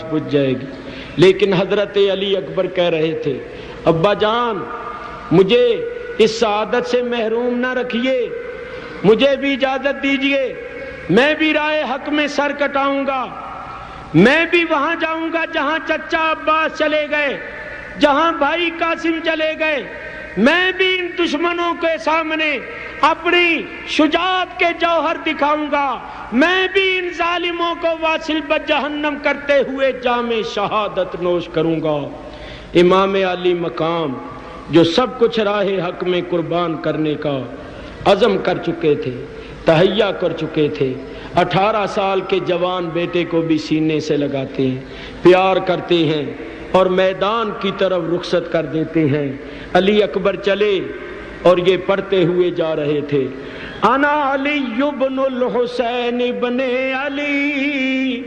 بجھ جائے گی۔ لیکن حضرت علی اکبر کہہ رہے تھے ابا جان مجھے اس سعادت سے محروم نہ رکھیے، مجھے بھی اجازت دیجئے، میں بھی رائے حق میں سر کٹاؤں گا، میں بھی وہاں جاؤں گا جہاں چچا عباس چلے گئے، جہاں بھائی قاسم چلے گئے، میں بھی ان دشمنوں کے سامنے اپنی شجاعت کے جوہر دکھاؤں گا، میں بھی ان ظالموں کو واصل بجہنم کرتے ہوئے جام شہادت نوش کروں گا۔ امام علی مقام جو سب کچھ راہ حق میں قربان کرنے کا عزم کر چکے تھے، تہیہ کر چکے تھے، 18 سال کے جوان بیٹے کو بھی سینے سے لگاتے ہیں، پیار کرتے ہیں اور میدان کی طرف رخصت کر دیتے ہیں۔ علی اکبر چلے اور یہ پڑھتے ہوئے جا رہے تھے انا علی ابن الحسین ابن علی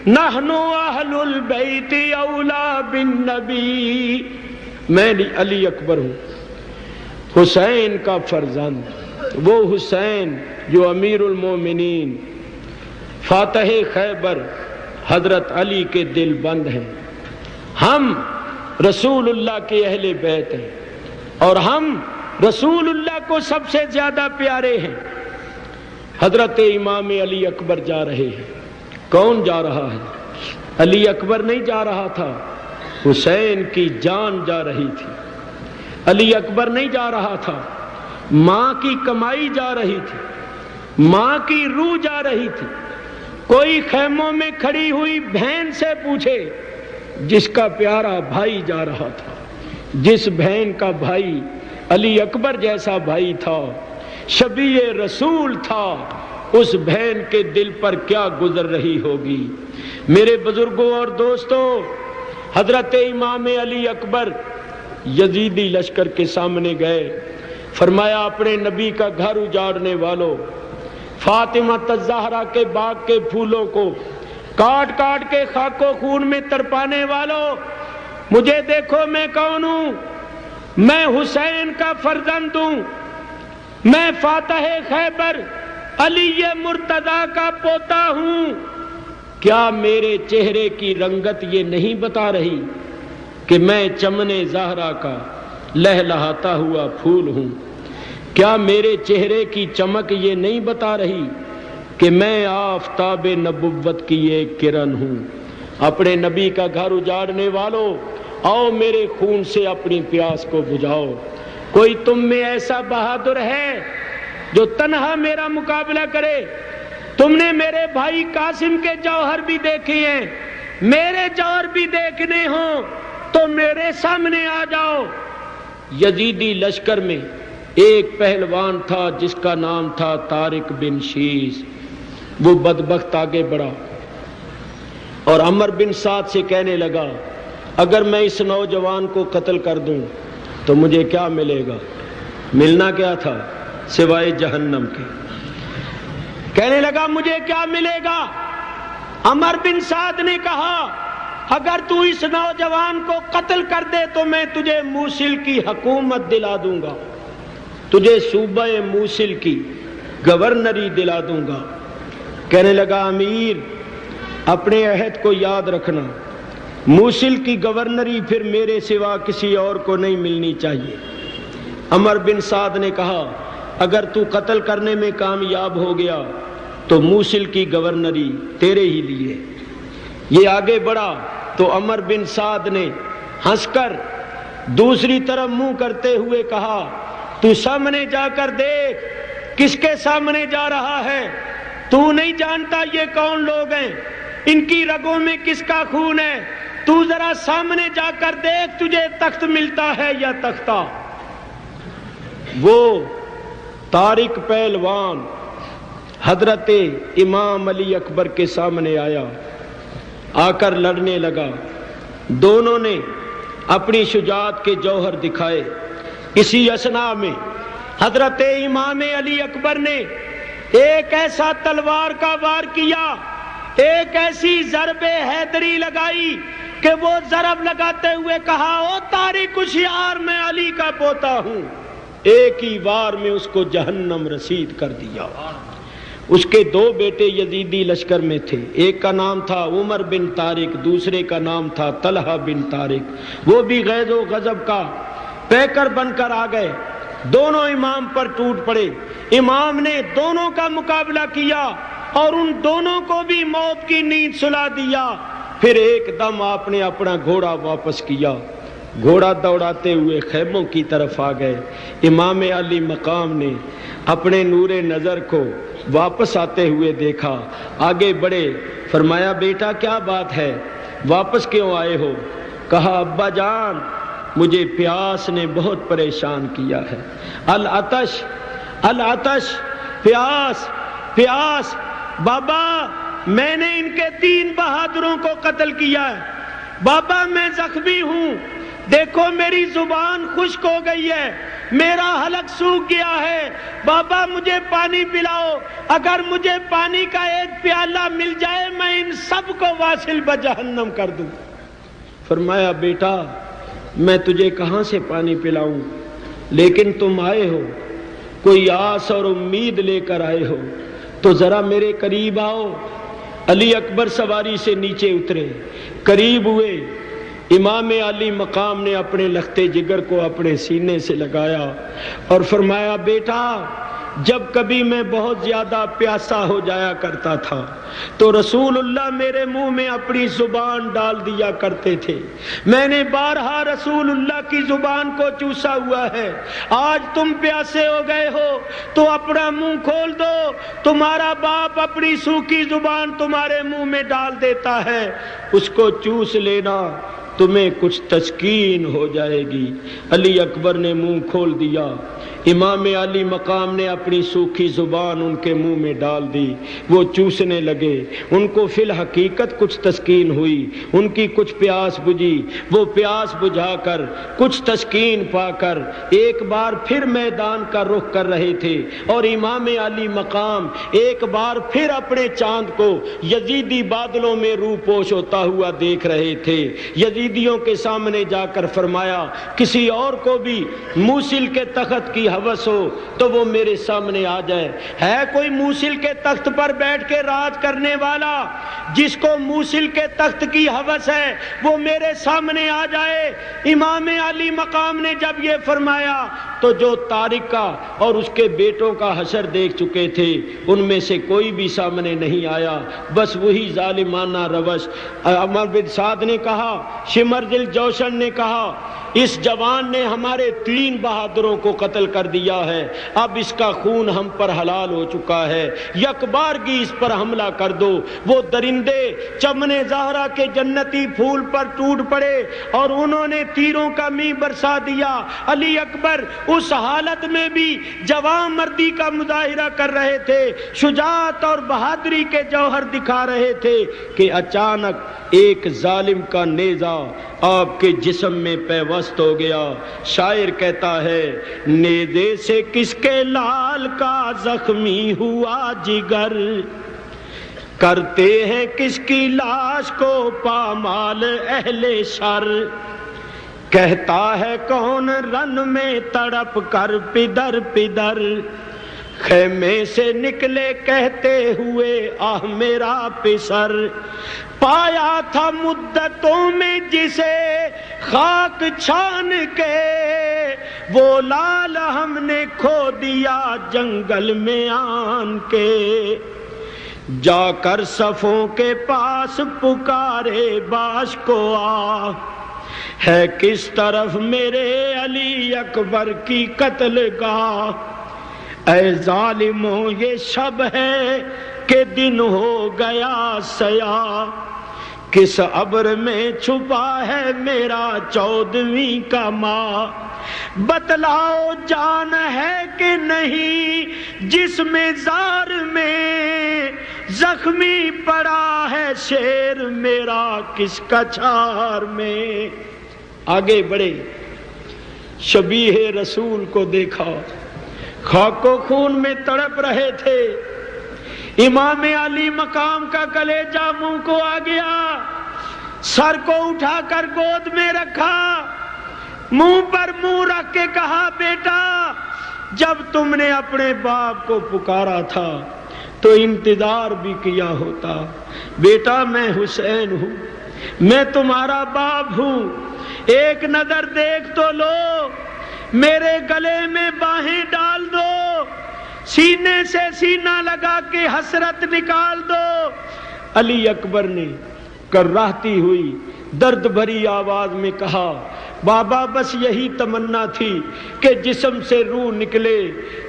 نحن اہل البیت اولا بالنبی، میں علی اکبر ہوں، حسین کا فرزند، وہ حسین جو امیر المومنین فاتح خیبر حضرت علی کے دل بند ہیں، ہم رسول اللہ کے اہل بیت ہیں اور ہم رسول اللہ کو سب سے زیادہ پیارے ہیں۔ حضرت امام علی اکبر جا رہے ہیں، کون جا رہا ہے؟ علی اکبر نہیں جا رہا تھا، حسین کی جان جا رہی تھی۔ علی اکبر نہیں جا رہا تھا، ماں کی کمائی جا رہی تھی، ماں کی روح جا رہی تھی۔ کوئی خیموں میں کھڑی ہوئی بہن سے پوچھے، جس کا پیارا بھائی جا رہا تھا، جس بہن کا بھائی علی اکبر جیسا بھائی تھا، شبیہ رسول تھا، اس بہن کے دل پر کیا گزر رہی ہوگی۔ میرے بزرگوں اور دوستوں، حضرت امام علی اکبر یزیدی لشکر کے سامنے گئے، فرمایا اپنے نبی کا گھر اجاڑنے والوں، فاطمہ الزہرا کے باغ کے پھولوں کو کاٹ کاٹ کے خاک و خون میں تڑپانے والوں، مجھے دیکھو میں کون ہوں، میں حسین کا فرزند ہوں، میں فاتح خیبر علی مرتضیٰ کا پوتا ہوں۔ کیا میرے چہرے کی رنگت یہ نہیں بتا رہی کہ میں چمن زہرا کا لہلہاتا ہوا پھول ہوں؟ کیا میرے چہرے کی چمک یہ نہیں بتا رہی کہ میں آفتاب نبوت کی ایک کرن ہوں؟ اپنے نبی کا گھر اجاڑنے والوں، آؤ میرے خون سے اپنی پیاس کو بجھاؤ۔ کوئی تم میں ایسا بہادر ہے جو تنہا میرا مقابلہ کرے؟ تم نے میرے بھائی قاسم کے جوہر بھی دیکھے ہیں، میرے جوہر بھی دیکھنے ہوں تو میرے سامنے آ جاؤ۔ یزیدی لشکر میں ایک پہلوان تھا جس کا نام تھا طارق بن شیس۔ وہ بدبخت آگے بڑھا اور عمر بن سعد سے کہنے لگا اگر میں اس نوجوان کو قتل کر دوں تو مجھے کیا ملے گا؟ ملنا کیا تھا سوائے جہنم کے؟ کہنے لگا مجھے کیا ملے گا؟ عمر بن سعد نے کہا اگر تو اس نوجوان کو قتل کر دے تو میں تجھے موصل کی حکومت دلا دوں گا، تجھے صوبہ موصل کی گورنری دلا دوں گا۔ کہنے لگا امیر اپنے عہد کو یاد رکھنا، موصل کی گورنری پھر میرے سوا کسی اور کو نہیں ملنی چاہیے۔ عمر بن سعد نے کہا اگر تو قتل کرنے میں کامیاب ہو گیا تو موصل کی گورنری تیرے ہی لیے۔ یہ آگے بڑھا تو عمر بن سعد نے ہنس کر دوسری طرف منہ کرتے ہوئے کہا تو سامنے جا کر دیکھ کس کے سامنے جا رہا ہے، تو نہیں جانتا یہ کون لوگ ہیں، ان کی رگوں میں کس کا خون ہے، تو ذرا سامنے جا کر دیکھ تجھے تخت ملتا ہے یا تختہ۔ وہ طارق پہلوان حضرت امام علی اکبر کے سامنے آیا، آ کر لڑنے لگا۔ دونوں نے اپنی شجاعت کے جوہر دکھائے۔ اسی اثناء میں حضرت امام علی اکبر نے ایک ایسا تلوار کا وار کیا، ایک ایسی ضرب حیدری لگائی کہ وہ ضرب لگاتے ہوئے کہا او طارق ہوشیار میں علی کا پوتا ہوں۔ ایک ہی وار میں اس کو جہنم رسید کر دیا۔ اس کے 2 بیٹے یزیدی لشکر میں تھے، ایک کا نام تھا عمر بن طارق، دوسرے کا نام تھا طلحہ بن طارق۔ وہ بھی غیظ و غضب کا پیکر بن کر آ گئے، دونوں امام پر ٹوٹ پڑے۔ امام نے دونوں کا مقابلہ کیا اور ان دونوں کو بھی موت کی نیند سلا دیا۔ پھر ایک دم آپ نے اپنا گھوڑا واپس کیا، گھوڑا دوڑاتے ہوئے خیموں کی طرف آ گئے۔ امام علی مقام نے اپنے نور نظر کو واپس آتے ہوئے دیکھا، آگے بڑھے، فرمایا بیٹا کیا بات ہے، واپس کیوں آئے ہو؟ کہا ابا جان مجھے پیاس نے بہت پریشان کیا ہے، العطش العطش، پیاس پیاس۔ بابا میں نے ان کے 3 بہادروں کو قتل کیا ہے، بابا میں زخمی ہوں، دیکھو میری زبان خشک ہو گئی ہے، میرا حلق سوکھ گیا ہے، بابا مجھے پانی پلاؤ، اگر مجھے پانی کا ایک پیالہ مل جائے میں ان سب کو واصل بجہنم کر دوں۔ فرمایا بیٹا میں تجھے کہاں سے پانی پلاؤں، لیکن تم آئے ہو، کوئی آس اور امید لے کر آئے ہو تو ذرا میرے قریب آؤ۔ علی اکبر سواری سے نیچے اترے، قریب ہوئے، امام علی مقام نے اپنے لخت جگر کو اپنے سینے سے لگایا اور فرمایا بیٹا جب کبھی میں بہت زیادہ پیاسا ہو جایا کرتا تھا تو رسول اللہ میرے منہ میں اپنی زبان ڈال دیا کرتے تھے، میں نے بارہا رسول اللہ کی زبان کو چوسا ہوا ہے، آج تم پیاسے ہو گئے ہو تو اپنا منہ کھول دو، تمہارا باپ اپنی سوکھی زبان تمہارے منہ میں ڈال دیتا ہے، اس کو چوس لینا، تمہیں کچھ تسکین ہو جائے گی۔ علی اکبر نے منہ کھول دیا، امام علی مقام نے اپنی سوکھی زبان ان کے منہ میں ڈال دی، وہ چوسنے لگے، ان کو فی الحقیقت کچھ تسکین ہوئی، ان کی کچھ پیاس بجھی، وہ پیاس بجھا کر کچھ تسکین پا کر ایک بار پھر میدان کا رخ کر رہے تھے، اور امام علی مقام ایک بار پھر اپنے چاند کو یزیدی بادلوں میں روح پوش ہوتا ہوا دیکھ رہے تھے۔ یزیدیوں کے سامنے جا کر فرمایا کسی اور کو بھی موصل کے تخت کی ہوس ہو تو وہ میرے سامنے آ جائے، ہے کوئی موصل کے تخت پر بیٹھ کے راج کرنے والا؟ جس کو موصل کے تخت کی ہوس ہے وہ میرے سامنے آ جائے۔ امام علی مقام نے جب یہ فرمایا تو جو طارق کا اور اس کے بیٹوں کا حشر دیکھ چکے تھے ان میں سے کوئی بھی سامنے نہیں آیا، بس وہی ظالمانہ روش۔ عمر بن سعد نے کہا، شمر دل جوشن نے کہا اس جوان نے ہمارے 3 بہادروں کو قتل کر دیا ہے، اب اس کا خون ہم پر حلال ہو چکا ہے، یک بارگی اس پر حملہ کر دو۔ وہ درندے چمن زہرا کے جنتی پھول پر ٹوٹ پڑے اور انہوں نے تیروں کا می برسا دیا۔ علی اکبر اس حالت میں بھی جوان مردی کا مظاہرہ کر رہے تھے، شجاعت اور بہادری کے جوہر دکھا رہے تھے کہ اچانک ایک ظالم کا نیزہ آپ کے جسم میں پیوست ہو گیا۔ شاعر کہتا ہے نیزے سے کس کے لال کا زخمی ہوا جگر، کرتے ہیں کس کی لاش کو پامال اہل شر، کہتا ہے کون رن میں تڑپ کر پدر پدر، خیمے سے نکلے کہتے ہوئے آہ میرا پسر، پایا تھا مدتوں میں جسے خاک چھان کے، وہ لال ہم نے کھو دیا جنگل میں آن کے، جا کر صفوں کے پاس پکارے باش کو آ، ہے کس طرف میرے علی اکبر کی قتل گاہ، اے ظالموں یہ شب ہے کہ دن ہو گیا سیاہ، کس ابر میں چھپا ہے میرا 14ویں کا ماہ، بتلاؤ جان ہے کہ نہیں جس میں زار میں، زخمی پڑا ہے شیر میرا کس کچھار میں۔ آگے بڑھے، شبیہ رسول کو دیکھا، خاک و خون میں تڑپ رہے تھے، امام علی مقام کا کلیجہ منہ کو آ گیا، سر کو اٹھا کر گود میں رکھا، منہ پر منہ رکھ کے کہا بیٹا جب تم نے اپنے باپ کو پکارا تھا تو انتظار بھی کیا ہوتا۔ بیٹا میں حسین ہوں، میں تمہارا باپ ہوں، ایک نظر دیکھ تو لو، میرے گلے میں باہیں ڈال دو، سینے سے سینہ لگا کے حسرت نکال دو۔ علی اکبر نے کراہتی ہوئی درد بھری آواز میں کہا، بابا بس یہی تمنا تھی کہ جسم سے روح نکلے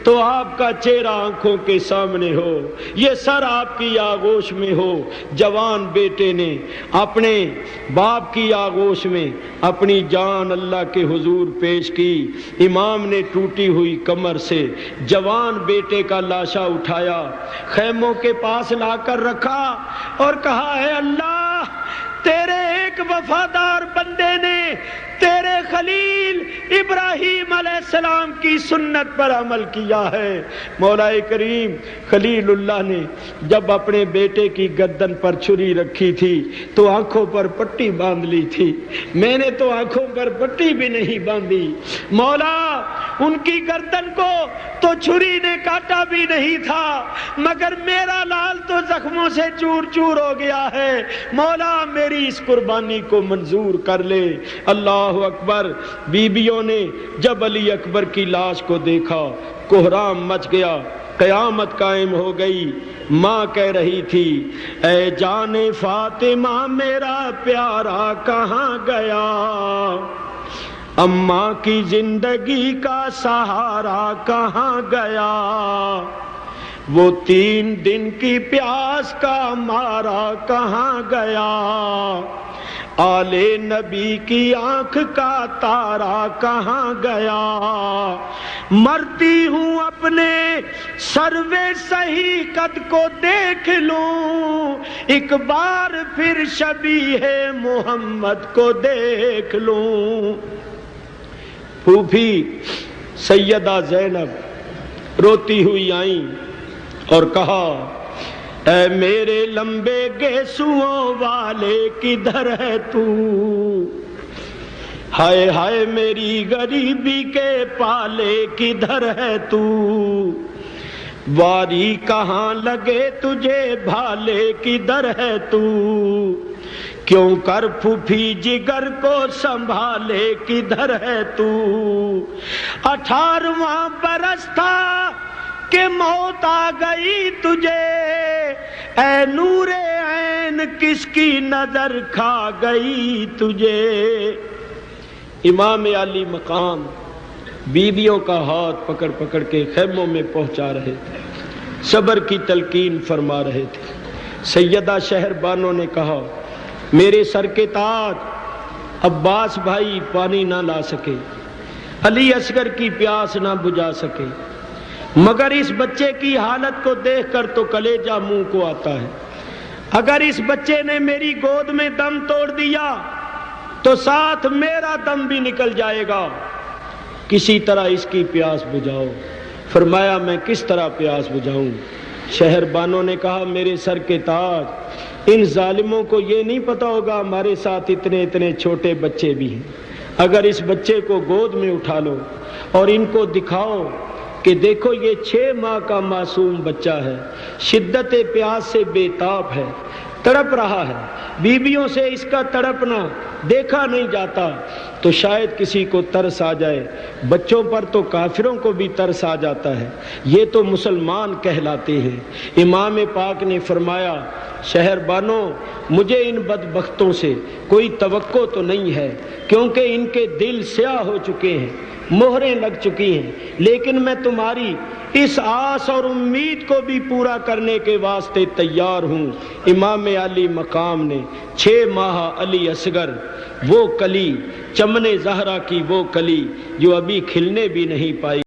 تو آپ کا چہرہ آنکھوں کے سامنے ہو، یہ سر آپ کی آغوش میں ہو۔ جوان بیٹے نے اپنے باپ کی آغوش میں اپنی جان اللہ کے حضور پیش کی۔ امام نے ٹوٹی ہوئی کمر سے جوان بیٹے کا لاشا اٹھایا، خیموں کے پاس لا کر رکھا اور کہا، اے اللہ، تیرے ایک وفادار بندے نے تیرے خلیل ابراہیم علیہ السلام کی سنت پر عمل کیا ہے۔ مولا کریم خلیل اللہ نے جب اپنے بیٹے کی گردن پر چھری رکھی تھی تو آنکھوں پر پٹی باندھ لی تھی، میں نے تو آنکھوں پر پٹی بھی نہیں باندھی۔ مولا ان کی گردن کو تو چھری نے کاٹا بھی نہیں تھا، مگر میرا لال تو زخموں سے چور چور ہو گیا ہے۔ مولا میری اس قربانی کو منظور کر لے۔ اللہ اکبر۔ بیبیوں نے جب علی اکبر کی لاش کو دیکھا، کوہرام مچ گیا، قیامت قائم ہو گئی۔ ماں کہہ رہی تھی، اے جان فاطمہ میرا پیارا کہاں گیا، اماں کی زندگی کا سہارا کہاں گیا، وہ 3 دن کی پیاس کا مارا کہاں گیا، آلے نبی کی آنکھ کا تارا کہاں گیا، مرتی ہوں اپنے سروے صحیح قد کو دیکھ لوں، ایک بار پھر شبیہ محمد کو دیکھ لوں۔ پھوپھی سیدہ زینب روتی ہوئی آئیں اور کہا، اے میرے لمبے گیسوؤں والے کدھر ہے تو، ہائے ہائے میری غریبی کے پالے کدھر ہے تو، واری کہاں لگے تجھے بھالے کدھر ہے تو، کیوں کر پھوپھی جگر کو سنبھالے کدھر ہے تو، 18واں برس تھا کہ موت آ گئی تجھے، اے نور عین کس کی نظر کھا گئی تجھے۔ امام علی مقام بیویوں کا ہاتھ پکڑ پکڑ کے خیموں میں پہنچا رہے تھے، صبر کی تلقین فرما رہے تھے۔ سیدہ شہر بانو نے کہا، میرے سر کے تاج، عباس بھائی پانی نہ لا سکے، علی اصغر کی پیاس نہ بجھا سکے، مگر اس بچے کی حالت کو دیکھ کر تو کلیجہ منہ کو آتا ہے۔ اگر اس بچے نے میری گود میں دم توڑ دیا تو ساتھ میرا دم بھی نکل جائے گا، کسی طرح اس کی پیاس بجھاؤ۔ فرمایا، میں کس طرح پیاس بجھاؤں؟ شہر بانو نے کہا، میرے سر کے تاج، ان ظالموں کو یہ نہیں پتا ہوگا ہمارے ساتھ اتنے اتنے چھوٹے بچے بھی ہیں، اگر اس بچے کو گود میں اٹھا لو اور ان کو دکھاؤ کہ دیکھو یہ 6 ماہ کا معصوم بچہ ہے، شدت پیاس سے بے تاب ہے، تڑپ رہا ہے، بیویوں سے اس کا تڑپنا دیکھا نہیں جاتا، تو شاید کسی کو ترس آ جائے۔ بچوں پر تو کافروں کو بھی ترس آ جاتا ہے، یہ تو مسلمان کہلاتے ہیں۔ امام پاک نے فرمایا، شہر بانو، مجھے ان بدبختوں سے کوئی توقع تو نہیں ہے، کیونکہ ان کے دل سیاہ ہو چکے ہیں، مہریں لگ چکی ہیں، لیکن میں تمہاری اس آس اور امید کو بھی پورا کرنے کے واسطے تیار ہوں۔ امام علی مقام نے 6 ماہ علی اصغر، وہ کلی چمن زہرا کی، وہ کلی جو ابھی کھلنے بھی نہیں پائی۔